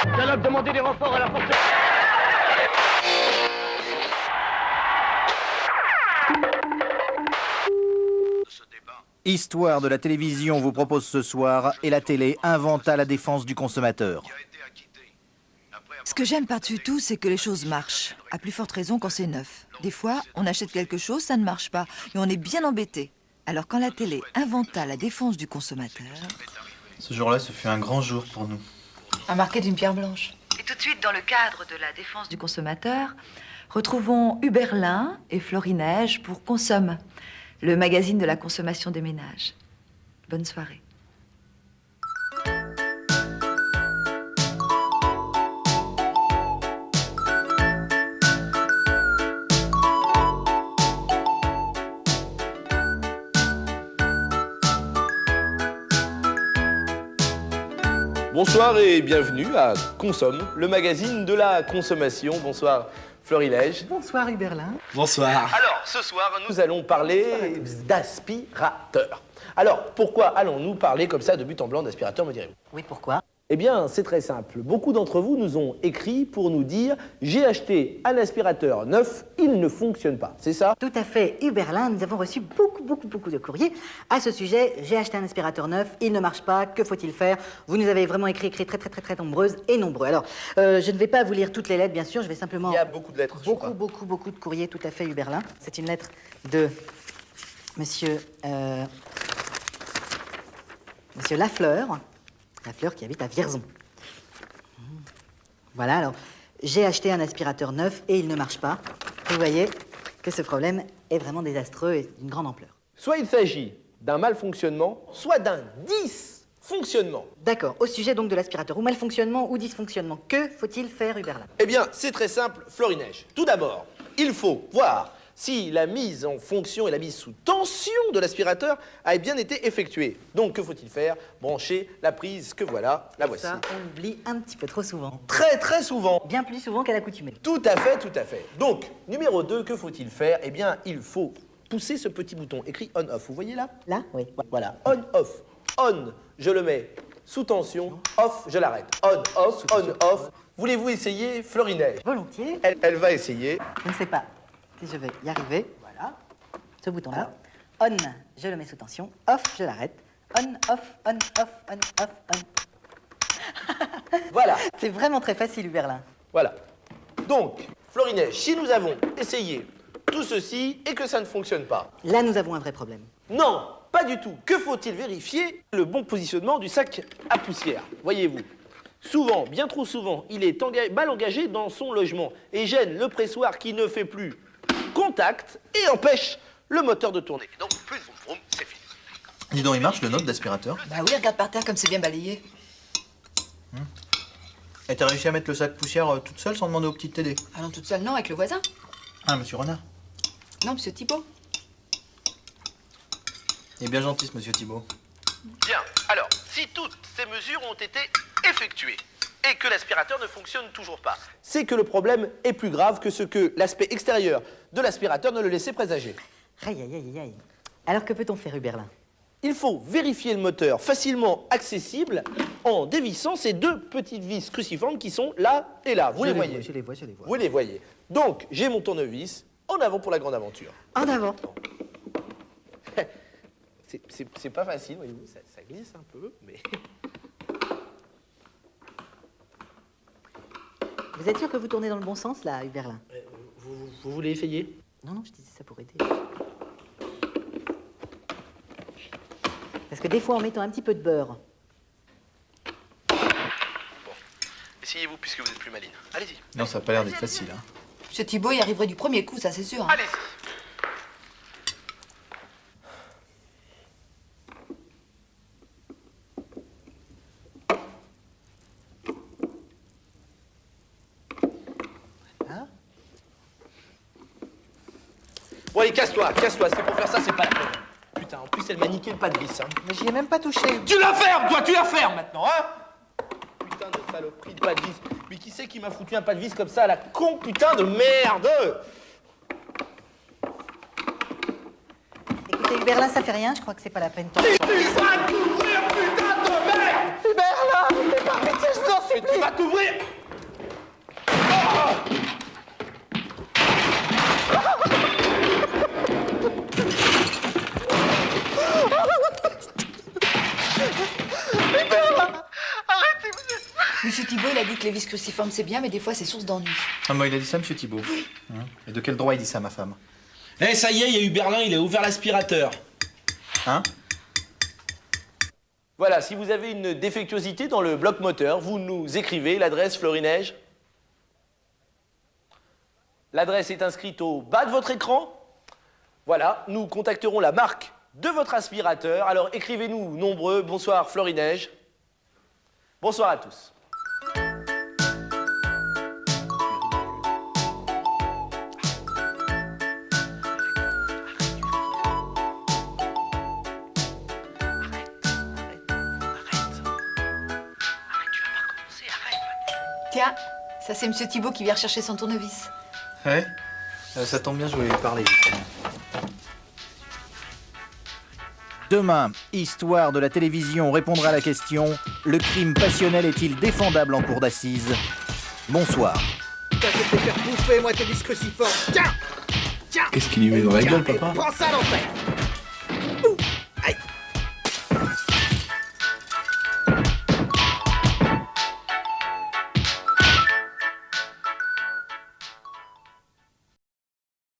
Dialogue, demandez des renforts à la porte. Histoire de la télévision vous propose ce soir et la télé inventa la défense du consommateur. Ce que j'aime par-dessus tout, c'est que les choses marchent. À plus forte raison quand c'est neuf. Des fois, on achète quelque chose, ça ne marche pas, et on est bien embêté. Alors quand la télé inventa la défense du consommateur... Ce jour-là, ce fut un grand jour pour nous. Un marqué d'une pierre blanche. Et tout de suite, dans le cadre de la défense du consommateur, retrouvons Huberlin et Florinège pour Consomme, le magazine de la consommation des ménages. Bonne soirée. Bonsoir et bienvenue à Consomme, le magazine de la consommation. Bonsoir Florilège. Bonsoir Huberlin. Bonsoir. Alors, ce soir, nous allons parler d'aspirateur. Alors, pourquoi allons-nous parler comme ça de but en blanc d'aspirateur, me direz-vous? Oui, pourquoi? Eh bien, c'est très simple. Beaucoup d'entre vous nous ont écrit pour nous dire « J'ai acheté un aspirateur neuf, il ne fonctionne pas ». C'est ça? Tout à fait, Huberlin. Nous avons reçu beaucoup de courriers à ce sujet. J'ai acheté un aspirateur neuf, il ne marche pas, que faut-il faire? Vous nous avez vraiment écrit très nombreuses et nombreux. Alors, je ne vais pas vous lire toutes les lettres, bien sûr, je vais simplement... Il y a beaucoup de lettres, je crois. Beaucoup de courriers, tout à fait, Huberlin. C'est une lettre de monsieur Lafleur qui habite à Vierzon. Voilà, alors, j'ai acheté un aspirateur neuf et il ne marche pas. Vous voyez que ce problème est vraiment désastreux et d'une grande ampleur. Soit il s'agit d'un malfonctionnement, soit d'un dysfonctionnement. D'accord, au sujet donc de l'aspirateur, ou malfonctionnement ou dysfonctionnement, que faut-il faire, Huberlin? Eh bien, c'est très simple, Florinège. Tout d'abord, il faut voir si la mise en fonction et la mise sous tension de l'aspirateur a bien été effectuée. Donc, que faut-il faire? Brancher la prise que voilà, la voici. Ça, on oublie un petit peu trop souvent. Très souvent. Bien plus souvent qu'à l'accoutumée. Tout à fait. Donc, numéro 2, que faut-il faire? Eh bien, il faut pousser ce petit bouton écrit on-off. Vous voyez là? Là? Oui. Voilà, on-off. On, je le mets sous tension. Off, je l'arrête. On-off, on-off. Voulez-vous essayer, Florinège? Volontiers. Elle va essayer. Je ne sais pas si je vais y arriver. Voilà. Ce bouton-là. On, je le mets sous tension. Off, je l'arrête. On, off, on, off, on, off, on. Voilà. C'est vraiment très facile, Huberlin. Voilà. Donc, Florinège, si nous avons essayé tout ceci et que ça ne fonctionne pas... Là, nous avons un vrai problème. Non, pas du tout. Que faut-il vérifier? Le bon positionnement du sac à poussière. Voyez-vous. Souvent, bien trop souvent, il est mal engagé dans son logement et gêne le pressoir qui ne fait plus contact et empêche le moteur de tourner. Donc, plus de vroom, c'est fini. Dis donc, il marche le nôtre d'aspirateur? Bah oui, regarde par terre comme c'est bien balayé. Et t'as réussi à mettre le sac poussière toute seule sans demander au petit Tédé? Ah non, toute seule, non, avec le voisin. Ah, monsieur Renard. Non, monsieur Thibault. Il est bien gentil, ce monsieur Thibault. Bien, alors, si toutes ces mesures ont été effectuées et que l'aspirateur ne fonctionne toujours pas, c'est que le problème est plus grave que ce que l'aspect extérieur de l'aspirateur ne le laissait présager. Aïe. Alors, que peut-on faire, Huberlin? Il faut vérifier le moteur facilement accessible en dévissant ces deux petites vis cruciformes qui sont là et là. Vous les voyez? Je les vois. Vous les voyez. Donc, j'ai mon tournevis. En avant pour la grande aventure. En avant. C'est pas facile, voyez-vous. Ça glisse un peu, mais... Vous êtes sûr que vous tournez dans le bon sens, là, Huberlin? Vous voulez essayer? Non, je disais ça pour aider. Parce que des fois, en mettant un petit peu de beurre... Bon. Essayez-vous, puisque vous êtes plus maline. Allez-y. Non, ça a pas l'air d'être facile, hein. Monsieur Thibault y arriverait du premier coup, ça c'est sûr. Hein. Allez-y. Bon, allez, casse-toi, c'est pour faire ça, c'est pas la peine. Putain, en plus, elle m'a niqué le pas de vis, hein. Mais j'y ai même pas touché. Tu la fermes, toi, tu la fermes maintenant, hein. Putain de saloperie de pas de vis. Mais qui c'est qui m'a foutu un pas de vis comme ça, la con putain de merde? Écoutez, Huberlin, ça fait rien, je crois que c'est pas la peine. Tu vas t'ouvrir, putain de merde! Huberlin, mais par pitié, je t'en supplie. Tu vas Va t'ouvrir. Monsieur Thibault, il a dit que les vis cruciformes c'est bien, mais des fois c'est source d'ennui. Ah, moi, il a dit ça, monsieur Thibault. Oui. Et de quel droit il dit ça, ma femme? Eh, ça y est, il y a eu Berlin, il a ouvert l'aspirateur. Hein? Voilà, si vous avez une défectuosité dans le bloc moteur, vous nous écrivez l'adresse Florinège. L'adresse est inscrite au bas de votre écran. Voilà, nous contacterons la marque de votre aspirateur. Alors écrivez-nous nombreux. Bonsoir Florinège. Bonsoir à tous. Tiens, ça c'est Monsieur Thibault qui vient rechercher son tournevis. Ouais. Ça tombe bien, je voulais lui parler, justement. Demain, Histoire de la télévision répondra à la question « Le crime passionnel est-il défendable en cour d'assises ?» Bonsoir. Je vais te faire bouffer, moi, tes vis cruciformes. Tiens! Tiens! Qu'est-ce qu'il lui met dans la Tiens, gueule, et papa? prends ça, l'enfer!